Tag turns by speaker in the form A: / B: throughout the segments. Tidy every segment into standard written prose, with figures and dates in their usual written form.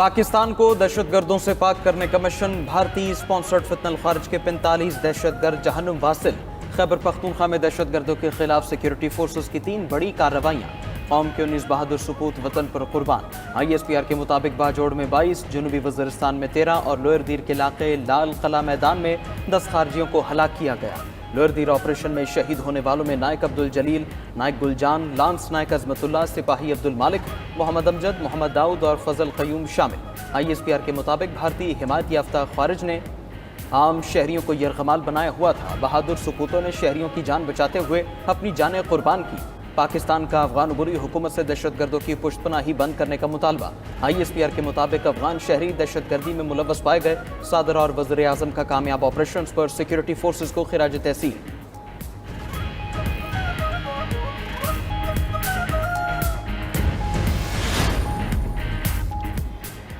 A: पाकिस्तान को दहशत गर्दों से पाक करने का मिशन। भारतीय स्पॉन्सर्ड फितनल खारिज के 45 दहशत गर्द जहन्नुम वासिल। खैबर पख्तूनख्वा में दहशत गर्दों के खिलाफ सिक्योरिटी फोर्सेस की 3 बड़ी कार्रवाइयाँ। कौम के 19 बहादुर सपूत वतन पर कुर्बान। ISPR के मुताबिक बाजोड़ में 22, जनूबी वज़ीरिस्तान में 13 और लोअर दीर के इलाके लाल कला मैदान में 10 खारजियों को हलाक किया गया। लोअर दीर ऑपरेशन में शहीद होने वालों में नायक अब्दुल जलील, नायक गुलजान, लांस नायक अजमतुल्लाह, सिपाही अब्दुल मालिक, मोहम्मद अमजद, मोहम्मद दाऊद और फजल कयूम शामिल। ISPR के मुताबिक भारतीय हिमायत याफ्ता खारिज ने आम शहरियों को यरगमाल बनाया हुआ था। बहादुर सपूतों ने शहरियों की जान बचाते हुए अपनी जानें कुर्बान की। पाकिस्तान का अफगान उबूरी हुकूमत से दहशत गर्दों की पुष्तपनाही बंद करने का मुतालबा। ISPR के मुताबिक अफगान शहरी दहशत गर्दी में मुलव्वस पाए गए। सदर और वज़ीर आज़म का कामयाब ऑपरेशन पर सिक्योरिटी फोर्सेस को खिराज तहसीन।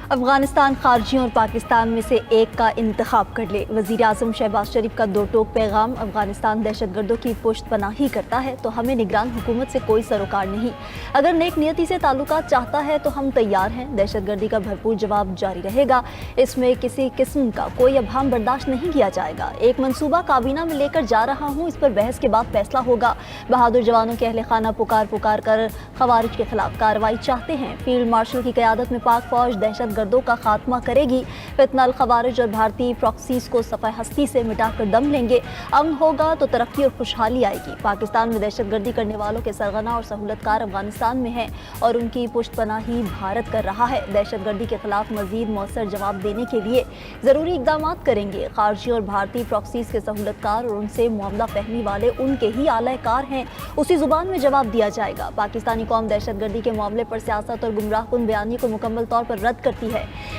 B: अफगानिस्तान खारजियों और पाकिस्तान में से एक का इंतखाब कर ले। वज़ीर आज़म शहबाज शरीफ का 2 टोक पैगाम। अफगानिस्तान दहशत गर्दों की पुष्ट पनाही करता है तो हमें निगरान हुकूमत से कोई सरोकार नहीं। अगर नेक नियति से ताल्लुकात चाहता है तो हम तैयार हैं। दहशत गर्दी का भरपूर जवाब जारी रहेगा। इसमें किसी किस्म का कोई अभाम बर्दाश्त नहीं किया जाएगा। एक मनसूबा काबीना में लेकर जा रहा हूँ, इस पर बहस के बाद फैसला होगा। बहादुर जवानों के अहले खाना पुकार पुकार कर खवारिज के खिलाफ कार्रवाई चाहते हैं। फील्ड मार्शल की क़यादत में पाक फौज दहशत गर्दों का खात्मा करेगी। फितनल खवारिज और भारतीय प्रॉक्सीज को सफ़ाए हस्ती से मिटाकर दम लेंगे। अमन होगा तो तरक्की और खुशहाली आएगी। पाकिस्तान में दहशत गर्दी करने वालों के सरगना और सहूलतकार अफगानिस्तान में हैं और उनकी पुष्ट पनाही भारत कर रहा है। दहशत गर्दी के खिलाफ मजीद मौसर जवाब देने के लिए ज़रूरी इकदाम करेंगे। खारजी और भारतीय प्रॉक्सीज के सहूलतकार और उनसे मामला फहमी वाले उनके ही आलाकार हैं, उसी जुबान में जवाब दिया जाएगा। पाकिस्तानी कौम दहशत गर्दी के मामले पर सियासत और गुमराहकुन बयानी को मुकम्मल तौर पर रद्द करती है।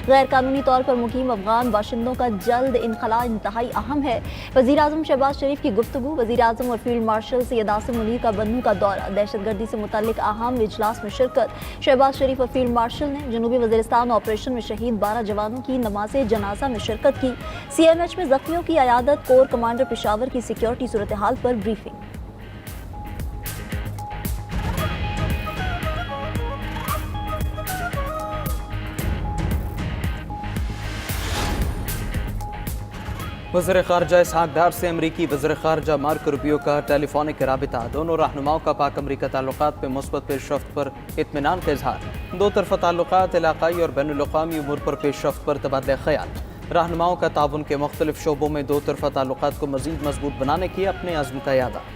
B: गैर कानूनी तौर पर मुकीम अफगान बाशिंदों का जल्द इनखला इंतहाई अहम है। वज़ीर आज़म शहबाज शरीफ की गुफ्तगू। वज़ीर आज़म और फील्ड मार्शल सैयद आसिम मुनीर का बन्नू का दौरा। दहशत गर्दी से मुताल्लिक अहम इजलास में शिरकत। शहबाज शरीफ और फील्ड मार्शल ने जनूबी वज़ीरिस्तान ऑपरेशन में शहीद 12 जवानों की नमाज जनाजा में शिरकत की। CMH में जख्मियों की अयादत। कोर कमांडर पेशावर की सिक्योरिटी सूरत हाल पर ब्रीफिंग।
A: वज़ीर ख़ारजा इसहाक़ डार से अमरीकी वज़ीर ख़ारजा मार्को रूबियो का टेलीफोनिक राबिता। दोनों रहनुमाओं का पाक अमरीका ताल्लुक़ात में मुस्बत पेशरफ्त पर इत्मीनान का इजहार। 2 तरफ़ा ताल्लुक़ात, इलाक़ाई और बैनुल अक़वामी उमूर पर पेशरफ्त पर तबादला ख़याल। रहनुमाओं का ताउन के मुख्तलिफ शोबों में 2 तरफ़ा ताल्लुक़ात को मज़ीद मजबूत बनाने की अपने अज़्म का यादा।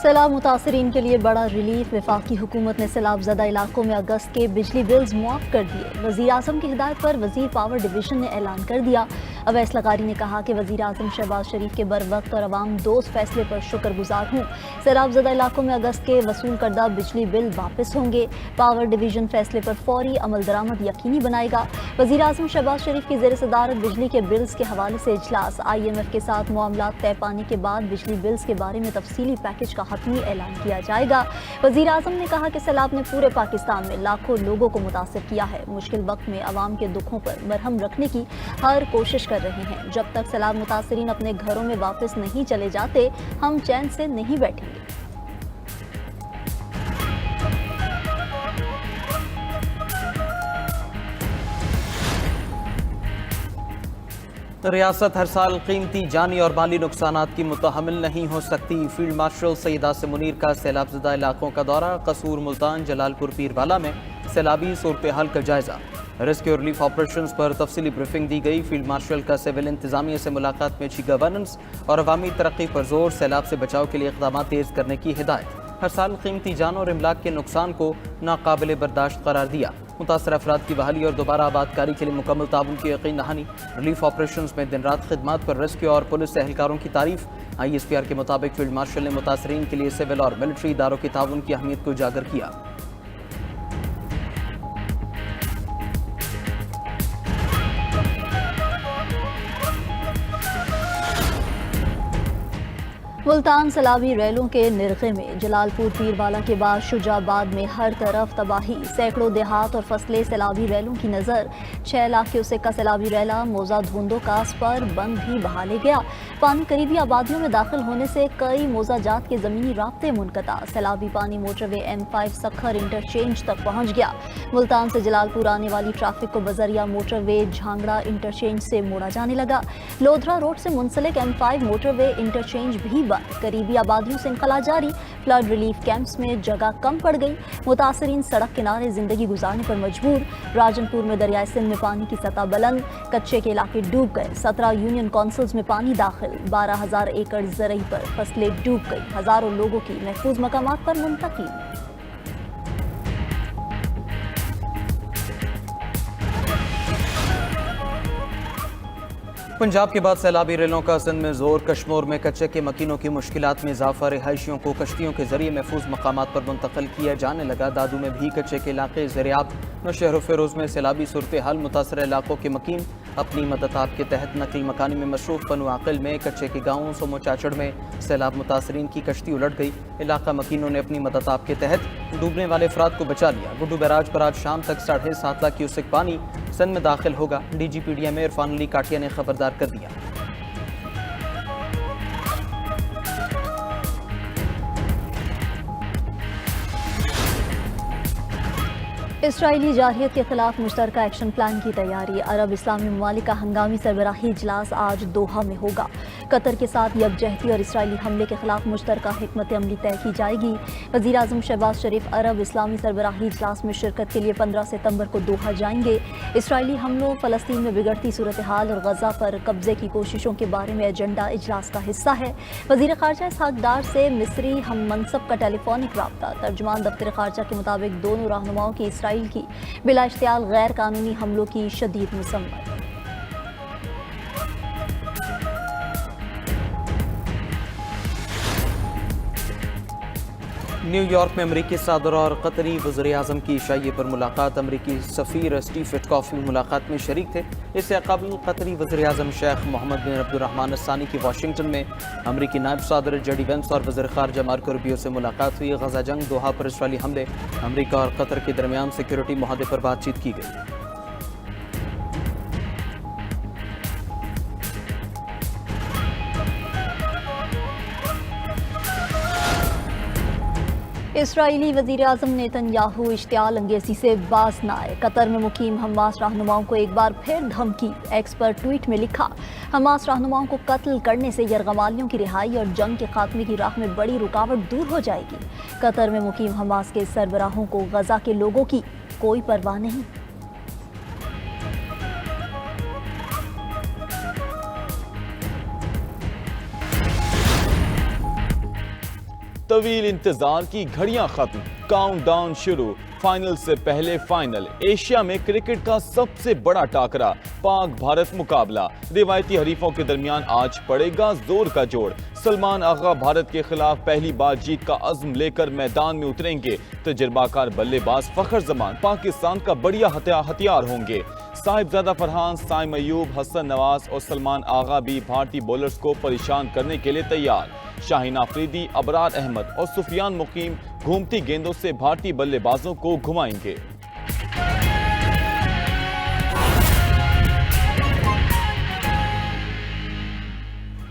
B: सैलाब मुतासरीन के लिए बड़ा रिलीफ। वफाकी हुकूमत ने सैलाब ज़दा इलाकों में अगस्त के बिजली बिल्स मुआफ़ कर दिए। वज़ीर आज़म की हिदायत पर वज़ीर पावर डिवीज़न ने ऐलान कर दिया। अवैस लगारी ने कहा कि वज़ीर आज़म शहबाज शरीफ के बर वक्त और अवाम दोस्त फैसले पर शुक्रगुजार हूँ। सैलाब ज़दा इलाकों में अगस्त के वसूल करदा बिजली बिल वापस होंगे। पावर डिवीज़न फैसले पर फौरी अमल दरामद यकीनी बनाएगा। वज़ीर आज़म शहबाज शरीफ की ज़ेर सदारत बिजली के बिल्स के हवाले से इजलास। IMF के साथ मामलात तय पाने के बाद बिजली बिल्स के बारे में तफसीली पैकेज का हतमी ऐलान किया जाएगा। वज़ीर आज़म ने कहा कि सैलाब ने पूरे पाकिस्तान में लाखों लोगों को मुतासिर किया है। मुश्किल वक्त में आवाम के दुखों पर मरहम रखने की हर कोशिश कर रहे हैं। जब तक सैलाब मुतासरीन अपने घरों में वापस नहीं चले जाते, हम चैन से नहीं बैठेंगे।
A: रियासत हर साल कीमती जानी और माली नुकसानात की मुतहम्मिल नहीं हो सकती। फील्ड मार्शल सैयद आसिम मुनीर का सैलाब ज़दा इलाकों का दौरा। कसूर, मुल्तान, जलालपुर, पीरवाला में सैलाबी सूरत हाल का जायजा। रेस्क्यू और रिलीफ ऑपरेशंस पर तफसीली ब्रीफिंग दी गई। फील्ड मार्शल का सिविल इंतजामिया से मुलाकात में अच्छी गवर्नेंस और अवामी तरक्की पर जोर। सैलाब से बचाव के लिए इक़दाम तेज़ करने की हिदायत। हर साल कीमती जान और इमलाक के नुकसान को नाकाबिल बर्दाश्त करार दिया। मुतासर अफराद की बहाली और दोबारा आबादकारी के लिए मुकम्मल ताउन की यकीन दहानी। रिलीफ ऑपरेशंस में दिन रात खिदमात पर रेस्क्यू और पुलिस एहलकारों की तारीफ। ISPR के मुताबिक फील्ड मार्शल ने मुतासरीन के लिए सिविल और मिलिट्री इदारों के ताउन की अहमियत को उजागर किया।
B: मुल्तान सैलाबी रैलों के निरखे में जलालपुर पीरवाला के बाद शुजाबाद में हर तरफ तबाही, सैकड़ों देहात और फसलें सैलाबी रैलों की नज़र। 6 लाख क्यूसेक का सैलाबी रैला मौजा धुंदो कास पर बंद भी बहा ले गया। पानी करीबी आबादियों में दाखिल होने से कई मौजा जात के ज़मीनी राब्ते मुनक़ता। सैलाबी पानी मोटरवे M5 सखर इंटरचेंज तक पहुँच गया। मुल्तान से जलालपुर आने वाली ट्रैफिक को बजरिया मोटरवे झांगड़ा इंटरचेंज से मोड़ा जाने लगा। लोधरा रोड से मुंसलिक M5 मोटरवे इंटरचेंज भी करीबी आबादियों से इंखला जारी। फ्लड रिलीफ कैंप्स में जगह कम पड़ गई। मुतासरीन सड़क किनारे जिंदगी गुजारने पर मजबूर। राजनपुर में दरियाए सिंध में पानी की सतह बुलंद, कच्चे के इलाके डूब गए। 17 यूनियन काउंसिल्स में पानी दाखिल। 12,000 एकड़ ज़रई पर फसलें डूब गई। हजारों लोगों की महफूज मकामात पर मुंतकिल।
A: पंजाब के बाद सैलाबी रेलों का सिंध में जोर। कश्मीर में कच्चे के मकीनों की मुश्किलात में इजाफा। रिहायशियों को कश्तियों के जरिए महफूज मकामात पर मुंतकिल किया जाने लगा। दादू में भी कच्चे के इलाके ज़रियाब। नौशहर फेरोज में सैलाबी सूरत हाल। मुतासर इलाकों के मकीन अपनी मदद आप के तहत नकल मकानी में मसरूफ। पनु आकिल में कच्चे के गाँवों सोमो चाचड़ में सैलाब मुतासरीन की कश्ती उलट गई। इलाका मकीनों ने अपनी मदद आप के तहत डूबने वाले अफराद को बचा लिया। गुड्डू बैराज पर आज शाम तक 7.5 लाख क्यूसेक पानी सिंध में दाखिल होगा। DGPDM इरफान अली काटिया ने खबरदार कर दिया।
B: इसराइली जारहियत के खिलाफ मुश्तरका एक्शन प्लान की तैयारी। अरब इस्लामी ममालिक का हंगामी सरबराही इजलास आज दोहा में होगा। कतर के साथ यकजहती और इसराइली हमले के खिलाफ मुश्तरका हिकमत अमली तय की जाएगी। वज़ीर आज़म शहबाज शरीफ अरब इस्लामी सरबराही इजलास में शिरकत के लिए 15 सितंबर को दोहा जाएंगे। इसराइली हमलों, फ़लस्तीन में बिगड़ती सूरत हाल और गजा पर कब्जे की कोशिशों के बारे में एजेंडा इजलास का हिस्सा है। वज़ीर ख़ारजा इसहाक़ डार से मिस्री हम मनसब का टेलीफोनिक राब्ता। तर्जुमान दफ्तर ख़ारजा के मुताबिक दोनों रहनुमाओं की इसराइल की बिला इख्तियार गैर कानूनी हमलों की शदीद मसम्मत।
A: न्यूयॉर्क में अमरीकी सदर और कतरी वज़ीर आज़म की शाही पर मुलाकात। अमरीकी सफ़ीर स्टीव विटकॉफ भी मुलाकात में शरीक थे। इससे कबल कतरी वज़ीर आज़म शेख मोहम्मद बिन अब्दुर्रहमान अस्सानी की वाशिंगटन में अमरीकी नायब सदर जेडी वेंस और वज़ीर ख़ारजा मार्को रूबियो से मुलाकात हुई। गजा जंग, दोहा पर इसराइली हमले, अमरीका और कतर के दरमियान सिक्योरिटी मुआहदे पर बातचीत की गई।
B: इसराइली वज़ीर आज़म नेतन्याहू इश्तियाल अंगेज़ी से बाज न आए। कतर में मुकीम हमास रहनुमाओं को एक बार फिर धमकी। एक्स पर ट्वीट में लिखा, हमास रहनुमाओं को कत्ल करने से यरगमालियों की रिहाई और जंग के खात्मे की राह में बड़ी रुकावट दूर हो जाएगी। कतर में मुकीम हमास के सरबराहों को गजा के लोगों की कोई परवाह नहीं।
C: तवील इंतजार की घड़ियां खत्म, काउंटडाउन शुरू, फाइनल से पहले फाइनल। एशिया में क्रिकेट का सबसे बड़ा टाकरा, पाक भारत मुकाबला। रिवायती हरीफों के दरमियान आज पड़ेगा जोर का जोड़। सलमान आगा भारत के खिलाफ पहली बार जीत का अज़्म लेकर मैदान में उतरेंगे। तजुर्बाकार बल्लेबाज फखर जमान पाकिस्तान का बढ़िया हथियार होंगे। साहिबजादा फरहान, साइम अयूब, हसन नवाज और सलमान आगा भी भारतीय बॉलर्स को परेशान करने के लिए तैयार। शाहीन आफरीदी, अबरार अहमद और सुफियान मुकीम घूमती गेंदों से भारतीय बल्लेबाजों को घुमाएंगे।